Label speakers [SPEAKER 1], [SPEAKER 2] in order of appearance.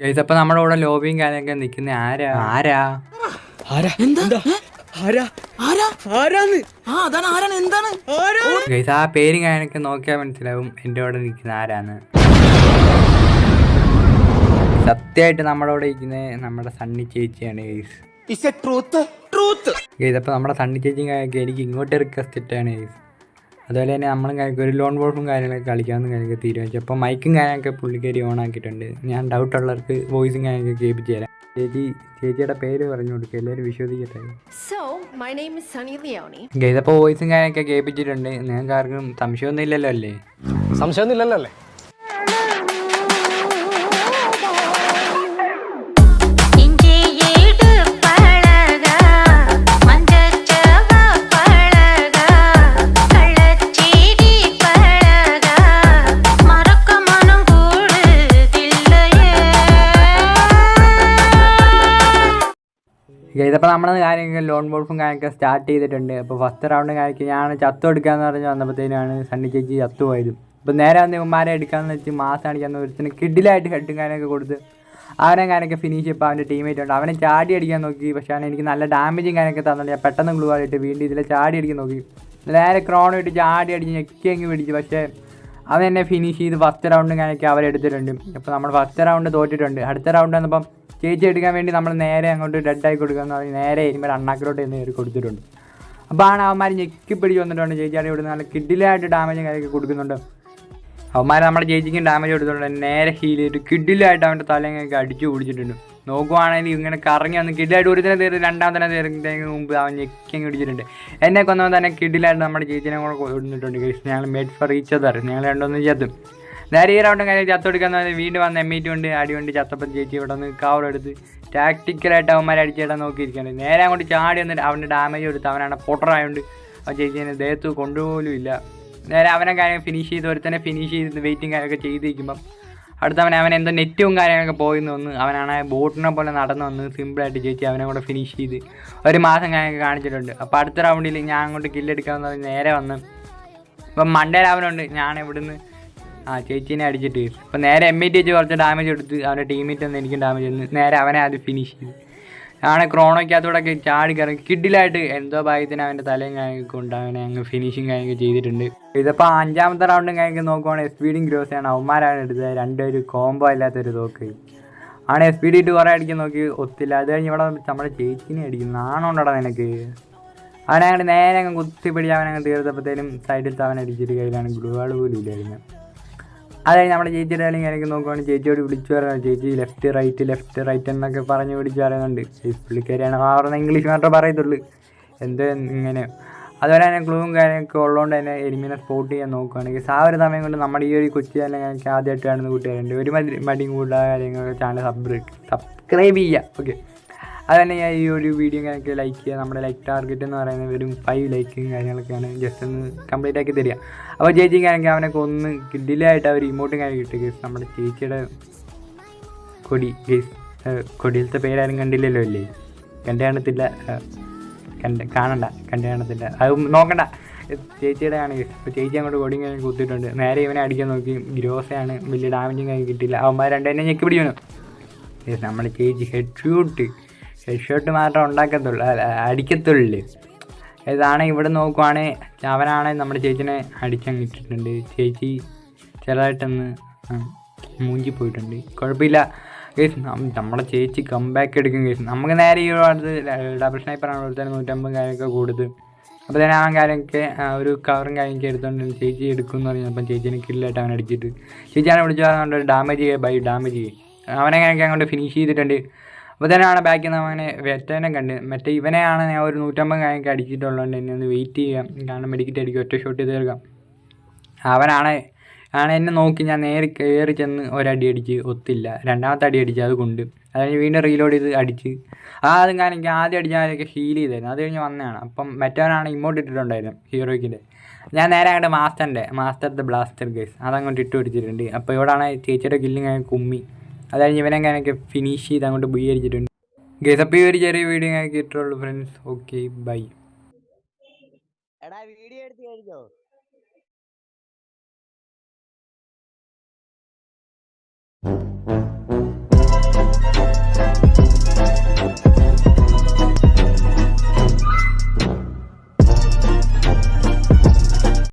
[SPEAKER 1] Guys അപ്പോൾ നമ്മുടെ കൂടെ ലോബിയും കാര്യമൊക്കെ നിൽക്കുന്ന ആരാ ആരാ
[SPEAKER 2] ആരാ ആരാ ആരാ ആരാന്ന് അതാണ് ആരാണ് എന്താണ്
[SPEAKER 1] ഗൈസ് ആ പേരും കാര്യമൊക്കെ നോക്കിയാൽ മനസ്സിലാവും എൻ്റെ കൂടെ നിൽക്കുന്ന ആരാന്ന്. സത്യമായിട്ട് നമ്മുടെ കൂടെ ഇരിക്കുന്നത് നമ്മുടെ സണ്ണി ചേച്ചിയാണ് ഗൈസ്. ഗൈസ് അപ്പോൾ നമ്മുടെ സണ്ണി ചേച്ചിയും കാര്യമൊക്കെ എനിക്ക് ഇങ്ങോട്ട് റിക്വസ്റ്റ് ഇട്ടാണ് ഗൈസ്. അതുപോലെ തന്നെ നമ്മളും കാര്യമൊക്കെ ഒരു ലോൺ വോൾഫും കാര്യങ്ങളൊക്കെ കളിക്കാമെന്ന് കാര്യമൊക്കെ തീരുമാനിച്ചു. അപ്പോൾ മൈക്കും കാര്യമൊക്കെ പുള്ളിക്കാരി ഓൺ ആക്കിയിട്ടുണ്ട്. ഞാൻ ഡൗട്ടുള്ളവർക്ക് വോയിസും കാര്യമൊക്കെ കേൾപ്പിച്ച് തരാം. ചേച്ചിയുടെ പേര് പറഞ്ഞു കൊടുക്കുക, എല്ലാവരും വിശ്വസിക്കട്ടെ. ഗൈസ് അപ്പോൾ വോയിസും കാര്യമൊക്കെ കേൾപ്പിച്ചിട്ടുണ്ട്. നിങ്ങൾക്ക് ആർക്കും സംശയമൊന്നും ഇല്ലല്ലോ അല്ലേ?
[SPEAKER 2] സംശയമൊന്നുമില്ലല്ലോ അല്ലേ?
[SPEAKER 1] ഇതിപ്പോൾ നമ്മൾ കാര്യങ്ങൾ ലോൺ വോൾഫും കാര്യമൊക്കെ സ്റ്റാർട്ട് ചെയ്തിട്ടുണ്ട്. അപ്പോൾ ഫസ്റ്റ് റൗണ്ട് കാര്യമൊക്കെ ഞാൻ ചത്തു എടുക്കാമെന്ന് പറഞ്ഞ് വന്നപ്പോഴത്തേനാണ് സണ്ണി ചേച്ചി ചത്തു പോയത്. അപ്പോൾ നേരെ വന്ന് ഇവന്മാരെ എടുക്കാമെന്ന് വെച്ച് മാസം അടിക്കാമെന്ന് ഒരുത്തിന് കിഡിലായിട്ട് ഹെഡും കാര്യമൊക്കെ കൊടുത്ത് അവനെ കാര്യമൊക്കെ ഫിനിഷ് ചെയ്യപ്പോൾ അവൻ്റെ ടീമേറ്റ് ഉണ്ട്. അവനെ ചാടി അടിക്കാൻ നോക്കി. പക്ഷേ അവൻ എനിക്ക് നല്ല ഡാമേജും കാര്യമൊക്കെ തന്നിട്ട് ഞാൻ പെട്ടെന്ന് ഗ്ലൂ ആയിട്ട് വീണ്ടും ഇതിൽ ചാടി അടിക്കാൻ നോക്കി. നേരെ ക്രോൺ ഇട്ട് ചാടി അടിച്ച് ഞെക്കി അങ്ങ് പിടിച്ചു. പക്ഷേ അവൻ എന്നെ ഫിനിഷ് ചെയ്ത് ഫസ്റ്റ് റൗണ്ടും കാര്യമൊക്കെ അവരെടുത്തിട്ടുണ്ട്. അപ്പോൾ നമ്മൾ ഫസ്റ്റ് റൗണ്ട് തോറ്റിട്ടുണ്ട്. അടുത്ത റൗണ്ട് വന്നപ്പം ചേച്ചി എടുക്കാൻ വേണ്ടി നമ്മൾ നേരെ അങ്ങോട്ട് ഡെഡായി കൊടുക്കാമെന്ന് പറഞ്ഞ് നേരെ ഇരുമ്പോൾ അണ്ണാക്കിലോട്ട് എന്ന് കയറി കൊടുത്തിട്ടുണ്ട്. അപ്പോൾ ആണ് അവന്മാർ ഞെക്കി പിടിച്ച് വന്നിട്ടുണ്ട്. ചേച്ചിയുടെ ഇവിടെ നല്ല കിഡിലായിട്ട് ഡാമേജും കാര്യമൊക്കെ കൊടുക്കുന്നുണ്ട്. അവന്മാർ നമ്മുടെ ചേച്ചിക്കും ഡാമേജ് കൊടുത്തിട്ടുണ്ട്. നേരെ ഹീൽ ചെയ്തിട്ട് കിഡിലായിട്ട് അവൻ്റെ തലയൊക്കെ അടിച്ചു പിടിച്ചിട്ടുണ്ട്. നോക്കുവാണെങ്കിൽ ഇങ്ങനെ കറങ്ങി വന്ന് കിഡിലായിട്ട് ഒരു തന്നെ തീർത്ത് രണ്ടാമത്തെ തീർക്കുന്നതിന് മുമ്പ് അവൻ ഞെക്കി അങ്ങ് പിടിച്ചിട്ടുണ്ട്. എന്നെ കൊന്നവൻ തന്നെ കിഡിലായിട്ട് നമ്മുടെ ചേച്ചിനെ കൂടെ കൊടുത്തിട്ടുണ്ട്. ഞങ്ങൾ മേഡ് ഫോർ ഈച്ച് അതർ. ഞങ്ങൾ രണ്ടൊന്നും ചത്തും. നേരെ ഈ റൗണ്ടും കാര്യം ചത്തൊടുക്കാന്ന് പറഞ്ഞാൽ വീണ്ടും വന്ന് എമ്മീറ്റ് കൊണ്ട് അടി കൊണ്ട് ചത്തപ്പം ചേച്ചി ഇവിടെ നിന്ന് കവറെടുത്ത് ടാക്ടിക്കലായിട്ട് അവന്മാരെ അടിച്ചിടാൻ നോക്കിയിരിക്കുകയാണ്. നേരെ അങ്ങോട്ട് ചാടി വന്നിട്ട് അവൻ്റെ ഡാമേജ് കൊടുത്ത് അവനാണ് പൊട്ടറായതുകൊണ്ട് ആ ചേച്ചീനെ ദേഹത്ത് കൊണ്ടുപോലും ഇല്ല. നേരെ അവനെ കാര്യം ഫിനിഷ് ചെയ്ത് ഒരുത്തന്നെ ഫിനിഷ് ചെയ്ത് വെയിറ്റിംഗ് കാര്യമൊക്കെ ചെയ്തിരിക്കുമ്പം അടുത്തവനെ അവൻ എന്തോ നെറ്റും കാര്യങ്ങളൊക്കെ പോയിന്ന് വന്ന് അവനാണ് ബോട്ടിനെ പോലെ നടന്നു വന്ന് സിമ്പിളായിട്ട് ചേച്ചി അവനെ കൂടെ ഫിനിഷ് ചെയ്ത് ഒരു മാസം കാര്യമൊക്കെ കാണിച്ചിട്ടുണ്ട്. അപ്പോൾ അടുത്ത റൗണ്ടിൽ ഞാൻ അങ്ങോട്ട് കില്ലെടുക്കാമെന്ന് പറഞ്ഞ് നേരെ വന്ന് ഇപ്പം മണ്ടേ അവനുണ്ട്. ഞാൻ ഇവിടുന്ന് ചേച്ചീനെ അടിച്ചിട്ട് അപ്പോൾ നേരെ എമ്മീറ്റ് ചേച്ചി കുറച്ച് ഡാമേജ് കൊടുത്ത് അവൻ്റെ ടീമേറ്റ് ഒന്ന് എനിക്കും ഡാമേജ് തന്നു. നേരെ അവനെ അത് ഫിനിഷ് ചെയ്തു. ഞാൻ ക്രോണോയ്ക്കകത്തൂടെ ചാടി കറങ്ങി കിഡിലായിട്ട് എന്തോ ഭാഗ്യത്തിന് അവൻ്റെ തലയും കാര്യമൊക്കെ അവനെ അങ്ങ് ഫിനിഷിങ് കാര്യമൊക്കെ ചെയ്തിട്ടുണ്ട്. ഇതിപ്പോൾ അഞ്ചാമത്തെ റൗണ്ടും കാര്യമൊക്കെ നോക്കുവാണെങ്കിൽ സ്പീഡിങ് ഗ്രോസാണ് അവന്മാരാണ് എടുത്തത്. രണ്ടൊരു കോംബോ അല്ലാത്തൊരു തോക്ക് ആണ്. സ്പീഡ് ഇട്ട് കുറേ അടിക്കാൻ നോക്കി ഒത്തില്ല. അത് കഴിഞ്ഞ് ഇവിടെ നമ്മുടെ ചേച്ചീനെ അടിക്കും. നാണമുണ്ടോടാ നിനക്ക്? അവനങ്ങോട്ട് നേരെ അങ്ങ് കുത്തിപ്പിടിച്ച് അവനങ്ങ് തീർത്തപ്പോഴത്തേനും സൈഡിൽ അവൻ അടിച്ചിട്ട് കയ്യിലാണ് ഗ്ലൂ വാൾ പോലും ഇല്ലായിരുന്നു. അത് കഴിഞ്ഞ് നമ്മുടെ ചേച്ചിയുടെ കാര്യം കാര്യമൊക്കെ നോക്കുവാണെങ്കിൽ ചേച്ചിയോട് വിളിച്ചു പറയുന്നത് ചേച്ചി ലെഫ്റ്റ് റൈറ്റ് എന്നൊക്കെ പറഞ്ഞ് വിളിച്ച് പറയുന്നുണ്ട്. പുള്ളിക്കാരിയാണ് പറഞ്ഞ ഇംഗ്ലീഷ് മാത്രമേ പറയത്തുള്ളൂ. എന്ത് ഇങ്ങനെ അതുപോലെ തന്നെ ക്ലൂവും കാര്യമൊക്കെ ഉള്ളതുകൊണ്ട് തന്നെ എലിമിനെ സ്പോട്ട് ചെയ്യാൻ നോക്കുകയാണെങ്കിൽ ആ ഒരു സമയം കൊണ്ട് നമ്മുടെ ഈ ഒരു കൊച്ചി അല്ലെങ്കിൽ എനിക്ക് ആദ്യമായിട്ട് കാണുന്ന കൂട്ടുകാരുണ്ട്. ഒരു മടിയും കൂടുതൽ കാര്യങ്ങളൊക്കെ ചാനൽ സബ്സ്ക്രൈബ് ചെയ്യുക. ഓക്കെ, അത് തന്നെ ഞാൻ ഈ ഒരു വീഡിയോ കാര്യമൊക്കെ ലൈക്ക് ചെയ്യുക. നമ്മുടെ ലൈക്ക് ടാർഗറ്റ് എന്ന് പറയുന്നത് വെറും 5 ലൈക്കും കാര്യങ്ങളൊക്കെയാണ്. ജസ്റ്റ് ഒന്ന് കംപ്ലീറ്റ് ആക്കി തരിക. അപ്പോൾ ചേച്ചിയും കാര്യമൊക്കെ അവനൊക്കെ ഒന്ന് കിഡിലായിട്ട് അവർ ഇമോട്ടും കാര്യം കിട്ടും. ഗേസ് നമ്മുടെ ചേച്ചിയുടെ കൊടി ഗേസ് കൊടിയിലത്തെ പേരാരും കണ്ടില്ലല്ലോ അല്ലേ? കണ്ടു കാണത്തില്ല. കണ്ടു കാണത്തില്ല. അത് നോക്കണ്ട. ചേച്ചിയുടെ ആണ് ഗേസ്. അപ്പോൾ ചേച്ചി അങ്ങോട്ട് കൊടിയും കാര്യം കുത്തിയിട്ടുണ്ട്. നേരെ ഇവനെ അടിക്കാൻ നോക്കി. ഗ്രോസയാണ്, വലിയ ഡാമേജും കാര്യം കിട്ടിയില്ല. അവന്മാർ രണ്ടെണ്ണം ഞെക്കി പിടിക്കണം. ഗേസ് നമ്മുടെ ചേച്ചി ഹെഡ് ഷോട്ട് മാത്രം ഉണ്ടാക്കത്തുള്ളൂ, അടിക്കത്തുള്ളൂ. ഇതാണ് ഇവിടെ നോക്കുവാണെങ്കിൽ അവനാണെങ്കിൽ നമ്മുടെ ചേച്ചിനെ അടിച്ചങ്ങിട്ടിട്ടുണ്ട്. ചേച്ചി ചെറുതായിട്ടൊന്ന് മൂഞ്ചി പോയിട്ടുണ്ട്. കുഴപ്പമില്ല കേസ്. നമ്മുടെ ചേച്ചി കംബാക്ക് എടുക്കും കേസ്. നമുക്ക് നേരെ ഈ അടുത്ത് ഡബിൾ സ്നൈപ്പറാണ് കൊടുത്താൽ 150 കാര്യമൊക്കെ കൊടുത്ത്. അപ്പോൾ തന്നെ അവൻ കാര്യമൊക്കെ ഒരു കവറും കാര്യമൊക്കെ എടുത്തുകൊണ്ട് ചേച്ചി എടുക്കുമെന്ന് പറഞ്ഞപ്പോൾ ചേച്ചീനെ കില്ലായിട്ട് അവൻ അടിച്ചിട്ട് ചേച്ചിയാണ് വിളിച്ചു പറഞ്ഞുകൊണ്ട് ഡാമേജ് ചെയ്യും. അവനെ കാര്യമൊക്കെ അങ്ങോട്ട് ഫിനിഷ് ചെയ്തിട്ടുണ്ട്. അപ്പോൾ തന്നെയാണ് ബാക്കിൽ നിന്ന് അവനെ വെറ്റനെ കണ്ട് മറ്റേ ഇവനെയാണ് ഞാൻ ഒരു 150 കാര്യമൊക്കെ അടിച്ചിട്ടുള്ളതുകൊണ്ട് എന്നെ ഒന്ന് വെയിറ്റ് ചെയ്യാം. കാരണം മെഡിക്കറ്റ് അടിക്കും, ഒറ്റ ഷോട്ട് തീർക്കാം. അവനാണ് എന്നെ നോക്കി. ഞാൻ നേരെ കയറി ചെന്ന് ഒരടി അടിച്ച് ഒത്തില്ല. രണ്ടാമത്തെ അടി അടിച്ച് അത് കൊണ്ട് അത് കഴിഞ്ഞ് വീണ്ടും റീലോഡ് ചെയ്ത് അടിച്ച് അതും കാരണം എനിക്ക് ആദ്യം അടിച്ചാലൊക്കെ ഹീൽ ചെയ്തായിരുന്നു. അത് കഴിഞ്ഞ് വന്നതാണ്. അപ്പം മറ്റവനാണ് ഇമോട്ട് ഇട്ടിട്ടുണ്ടായിരുന്നു ഹീറോയ്ക്കിൻ്റെ. ഞാൻ നേരെ അങ്ങോട്ട് മാസ്റ്റർ ദ ബ്ലാസ്റ്റർ ഗേസ് അതങ്ങോട്ട് ഇട്ട് പിടിച്ചിട്ടുണ്ട്. അപ്പോൾ ഇവിടെയാണ് ചേച്ചിയുടെ കില്ലിങ് കുമ്മി. അത് കഴിഞ്ഞ് ഇവനെ ഞാനൊക്കെ ഫിനിഷ് ചെയ്ത് അങ്ങോട്ട് ബുയി അടിച്ചിട്ടുണ്ട്. ഗേസ് അപ്പോൾ ഈ ഒരു ചെറിയ വീഡിയോ ഞാൻ ഇട്ടുള്ളൂ ഫ്രണ്ട്സ്. Okay, bye.
[SPEAKER 2] വീഡിയോ എടുത്ത് കഴിഞ്ഞോ?